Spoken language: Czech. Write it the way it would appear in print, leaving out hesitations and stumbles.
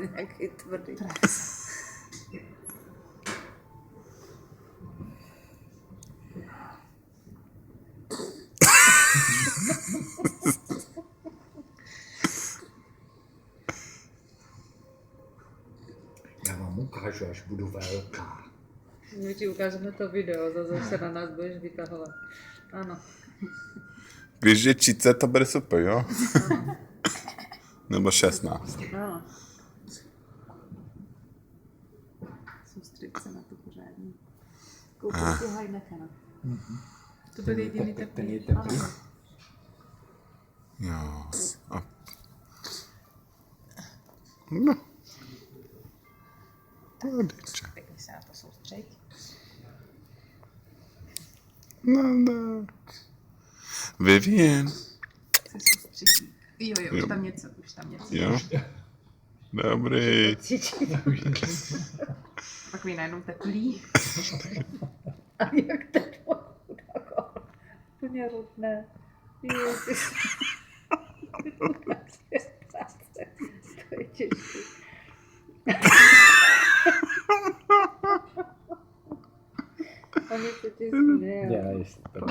nějaký tvrdý. Já vám ukážu, až budu velká. My ti ukážeme to video, zase se na nás budeš vytahovat. Ano. Víš, že 30 to bude super, jo? Nebo 16. No. Soustřed se na to pořádně. Koupil si Heinekena. To byl jediný Ten teplý. je teplý. Jo. A... No. Pohodička. Pěkně se na to soustřeď. No. Vivien. Se soustředí. Jo, už tam něco, Jo. Dobrý. Pak mi najednou teplý. A jak teplo. Úplně rudné. Ježiš. To je těžké. A my se ti smějeme. Já jestli to